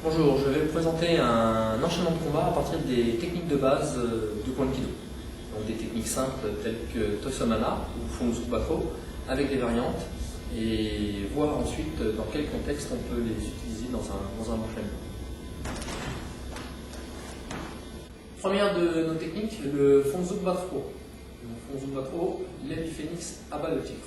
Bonjour, je vais vous présenter un enchaînement de combat à partir des techniques de base du Kwankido. Donc des techniques simples telles que Tosamana ou Funzubako avec des variantes et voir ensuite dans quel contexte on peut les utiliser dans un enchaînement. Première de nos techniques, le Funzubako. Le Funzubako, l'aile du phénix abat le tigre.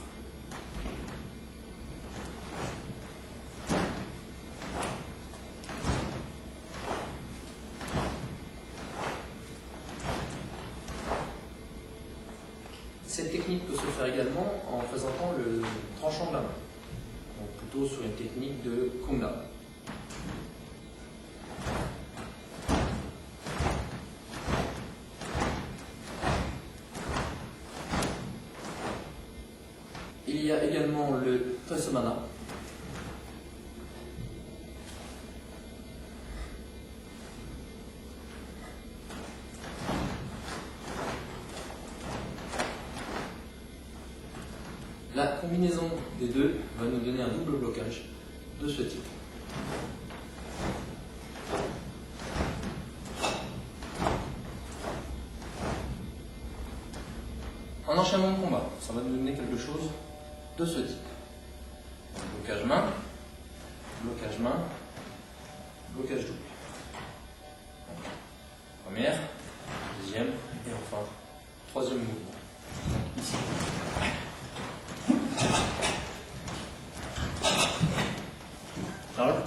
Cette technique peut se faire également en présentant le tranchant de la main, donc plutôt sur une technique de Kunda. Il y a également le Tosamana. La combinaison des deux va nous donner un double blocage de ce type. En enchaînement de combat, ça va nous donner quelque chose de ce type. Blocage main, blocage double. Première, deuxième et enfin troisième mouvement. Ici.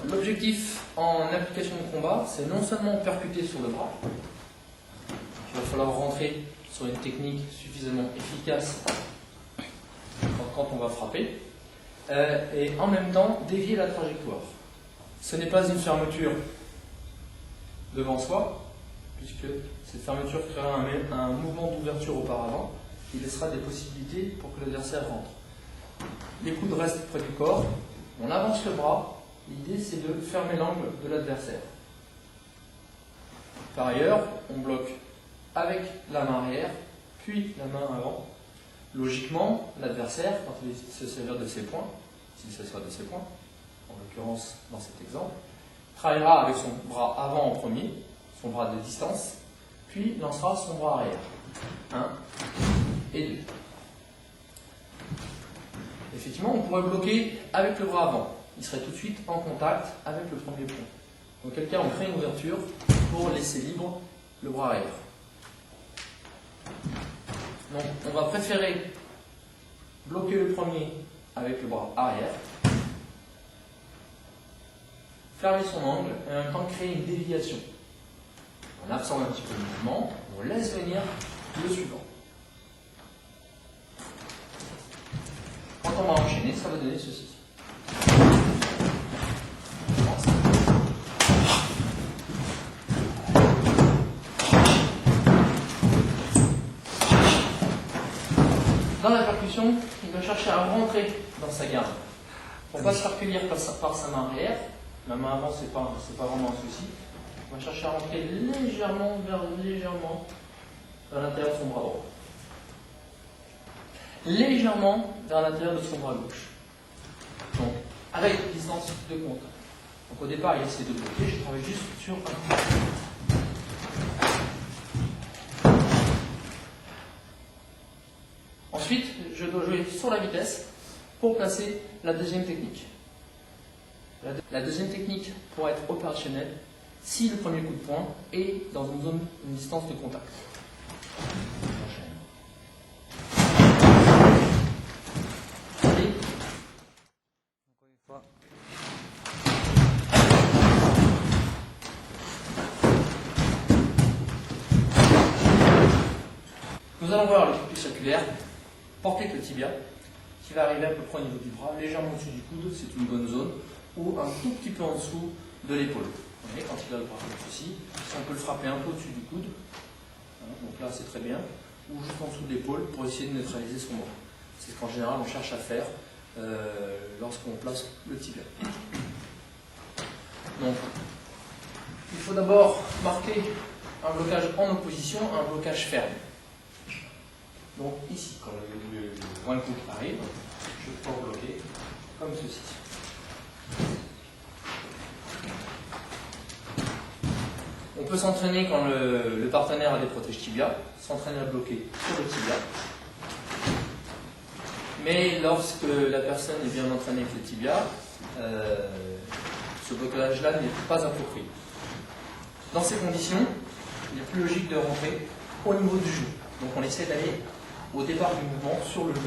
L'objectif en application de combat, c'est non seulement percuter sur le bras, il va falloir rentrer sur une technique suffisamment efficace quand on va frapper, et en même temps dévier la trajectoire. Ce n'est pas une fermeture devant soi, puisque cette fermeture créera un mouvement d'ouverture auparavant, qui laissera des possibilités pour que l'adversaire rentre. Les coudes restent près du corps, on avance le bras. L'idée, c'est de fermer l'angle de l'adversaire. Par ailleurs, on bloque avec la main arrière, puis la main avant. Logiquement, l'adversaire, quand il se sert de ses poings, s'il se sert de ses poings, en l'occurrence dans cet exemple, travaillera avec son bras avant en premier, son bras de distance, puis lancera son bras arrière. 1 et 2. Effectivement, on pourrait bloquer avec le bras avant. Il serait tout de suite en contact avec le premier point. Dans quel cas, on crée une ouverture pour laisser libre le bras arrière. Donc, on va préférer bloquer le premier avec le bras arrière, fermer son angle et en même temps créer une déviation. On absorbe un petit peu le mouvement, on laisse venir le suivant. Quand on va enchaîner, ça va donner ceci. Dans la percussion, il va chercher à rentrer dans sa garde. Pour ne pas se faire cueillir par sa main arrière, la main avant, c'est pas vraiment un souci. Il va chercher à rentrer légèrement vers l'intérieur de son bras droit. Légèrement vers l'intérieur de son bras gauche. Donc, avec distance de contact. Donc au départ, il essaie de bloquer, je travaille juste sur un coup. Ensuite, je dois jouer sur la vitesse pour placer la deuxième technique. La deuxième technique pourra être opérationnelle si le premier coup de poing est dans une distance de contact. Nous allons voir le truc circulaire, porter avec le tibia, qui va arriver à peu près au niveau du bras, légèrement au-dessus du coude, c'est une bonne zone, ou un tout petit peu en dessous de l'épaule. Vous voyez, quand il a le bras comme ceci, on peut le frapper un peu au-dessus du coude, donc là c'est très bien, ou juste en dessous de l'épaule pour essayer de neutraliser son bras. C'est ce qu'en général on cherche à faire lorsqu'on place le tibia. Donc, il faut d'abord marquer un blocage en opposition, un blocage ferme. Donc ici, quand le one hook arrive, je peux bloquer comme ceci. peut s'entraîner quand le partenaire a des protèges tibia, s'entraîner à bloquer sur le tibia. Mais lorsque la personne est bien entraînée avec le tibia, ce blocage-là n'est pas approprié. Dans ces conditions, il est plus logique de rentrer au niveau du genou. Donc on essaie d'aller au départ du mouvement sur le genou.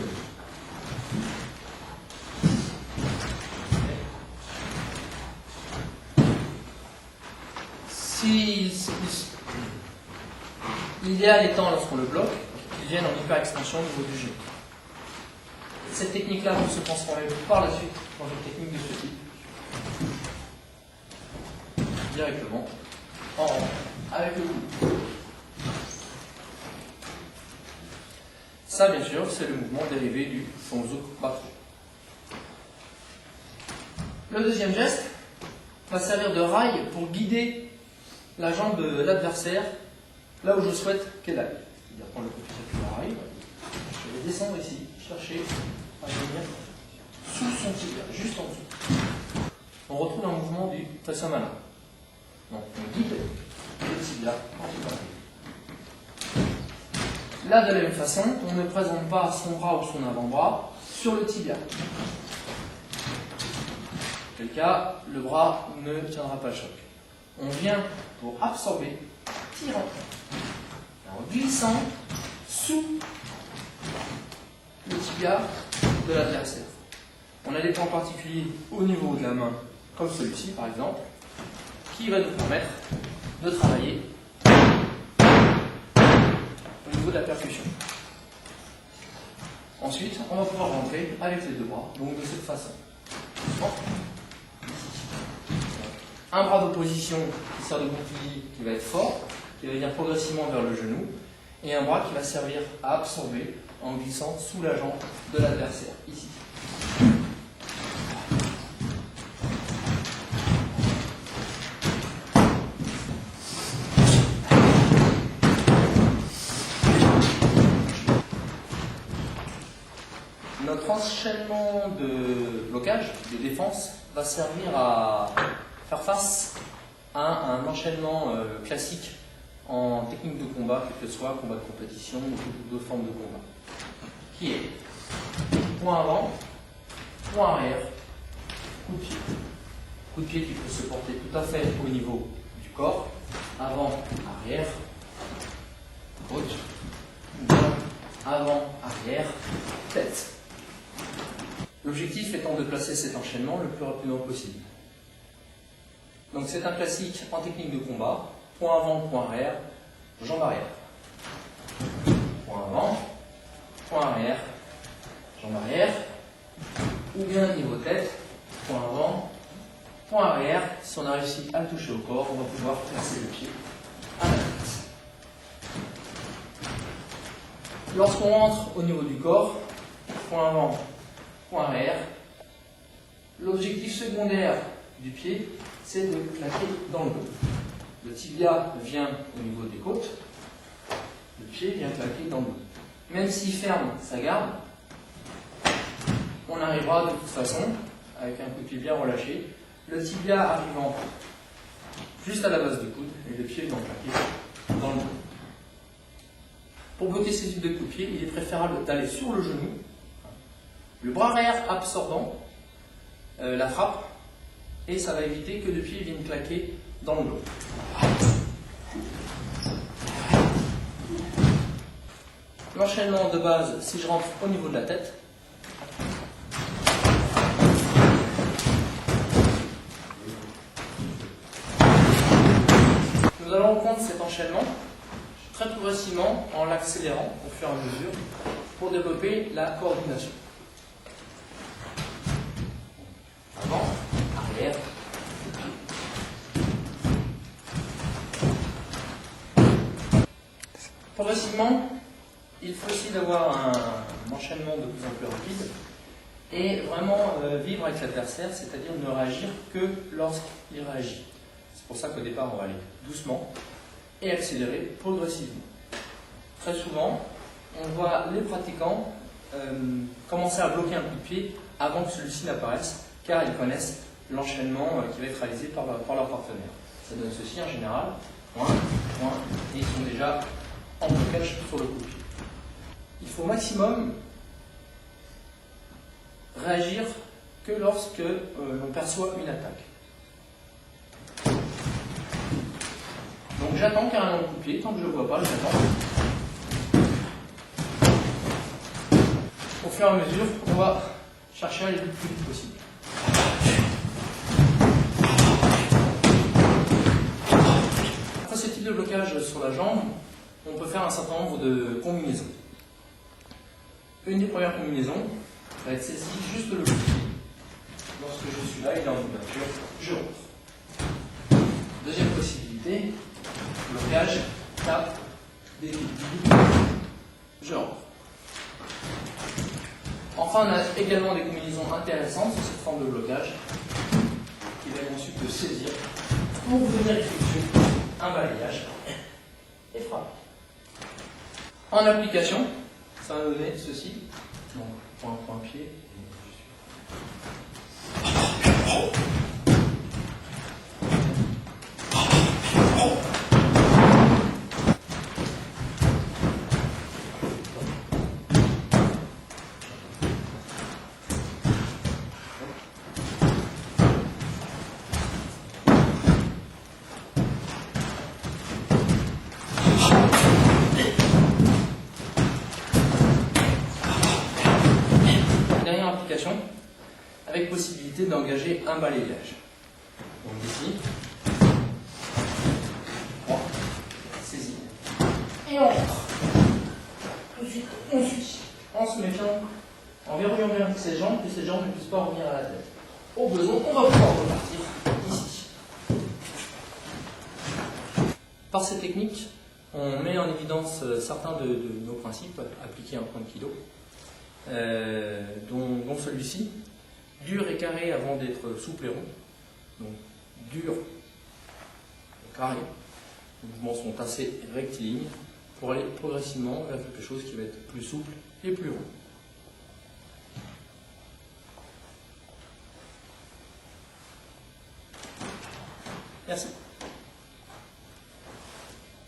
L'idéal étant, lorsqu'on le bloque, qu'il vienne en hyper-extension au niveau du genou. Cette technique-là peut se transformer par la suite dans une technique de ce type. Directement, en rang, avec le coude. Ça, bien sûr, c'est le mouvement dérivé du Shonzuk Baku. Le deuxième geste va servir de rail pour guider la jambe de l'adversaire là où je souhaite qu'elle aille. C'est-à-dire prendre le coup de pied rail, je vais descendre ici, chercher à venir sous son tibia, juste en dessous. On retrouve un mouvement du Tassamana. Donc on guide le tibia en tibia. Là, de la même façon, on ne présente pas son bras ou son avant-bras sur le tibia. Dans quel cas, le bras ne tiendra pas le choc. On vient pour absorber, tirant, en glissant sous le tibia de l'adversaire. On a des points particuliers au niveau de la main, comme celui-ci par exemple, qui va nous permettre de travailler au niveau de la percussion. Ensuite, on va pouvoir rentrer avec les deux bras, donc de cette façon. Un bras d'opposition qui sert de bouclier, qui va être fort, qui va venir progressivement vers le genou, et un bras qui va servir à absorber en glissant sous la jambe de l'adversaire, ici. Notre enchaînement de blocage, de défense, va servir à faire face à un enchaînement classique en technique de combat, quel que soit combat de compétition ou d'autres formes de combat, qui est point avant, point arrière, coup de pied. Coup de pied qui peut se porter tout à fait au niveau du corps, avant, arrière, haute, avant, arrière, tête. L'objectif étant de placer cet enchaînement le plus rapidement possible. Donc c'est un classique en technique de combat, point avant, point arrière, jambe arrière. Point avant, point arrière, jambe arrière, ou bien niveau tête, point avant, point arrière. Si on a réussi à le toucher au corps, on va pouvoir placer le pied à la tête. Lorsqu'on rentre au niveau du corps, point avant, point arrière, l'objectif secondaire du pied, c'est de claquer dans le dos. Le tibia vient au niveau des côtes, le pied vient claquer dans le dos. Même s'il ferme sa garde, on arrivera de toute façon, avec un coup de pied bien relâché, le tibia arrivant juste à la base du coude et le pied vient claquer dans le dos. Pour bloquer ces types de coups de pied, il est préférable d'aller sur le genou, le bras arrière absorbant la frappe, et ça va éviter que le pied vienne claquer dans le dos. L'enchaînement de base, si je rentre au niveau de la tête, nous allons prendre cet enchaînement très progressivement en l'accélérant au fur et à mesure pour développer la coordination. Avant, arrière. Progressivement, il faut aussi d'avoir un enchaînement de plus en plus rapide et vraiment vivre avec l'adversaire, c'est-à-dire ne réagir que lorsqu'il réagit. C'est pour ça qu'au départ, on va aller doucement et accélérer progressivement. Très souvent, on voit les pratiquants commencer à bloquer un coup de pied avant que celui-ci n'apparaisse, car ils connaissent l'enchaînement qui va être réalisé par leur partenaire. Ça donne ceci en général. point, point, et ils sont déjà en blocage sur le coup de pied. Il faut au maximum réagir que lorsque l'on perçoit une attaque. Donc j'attends carrément le coup de pied, tant que je ne le vois pas, j'attends. Au fur et à mesure, on va chercher à aller le plus vite possible. Après ce type de blocage sur la jambe, on peut faire un certain nombre de combinaisons. Une des premières combinaisons va être saisie juste le coup de pied. Lorsque je suis là, il est en ouverture, je rentre. Deuxième possibilité, blocage, tape, définitive, je rentre. Enfin, on a également des combinaisons intéressantes sur cette forme de blocage qui va ensuite te saisir pour venir effectuer un balayage et frapper. En application, ça va donner ceci. Donc, point, point, pied. Dernière application, avec possibilité d'engager un balayage. Donc ici, 3, saisie, et on rentre. Tout de suite, on suit, en se méfiant, en verrouillant bien ses jambes, que ces jambes ne puissent pas revenir à la tête. Au besoin, on va pouvoir repartir ici. Par ces techniques, on met en évidence certains de nos principes appliqués à un point de kilo. Dont celui-ci, dur et carré avant d'être souple et rond. Donc dur et carré. Les mouvements sont assez rectilignes pour aller progressivement vers quelque chose qui va être plus souple et plus rond. Merci.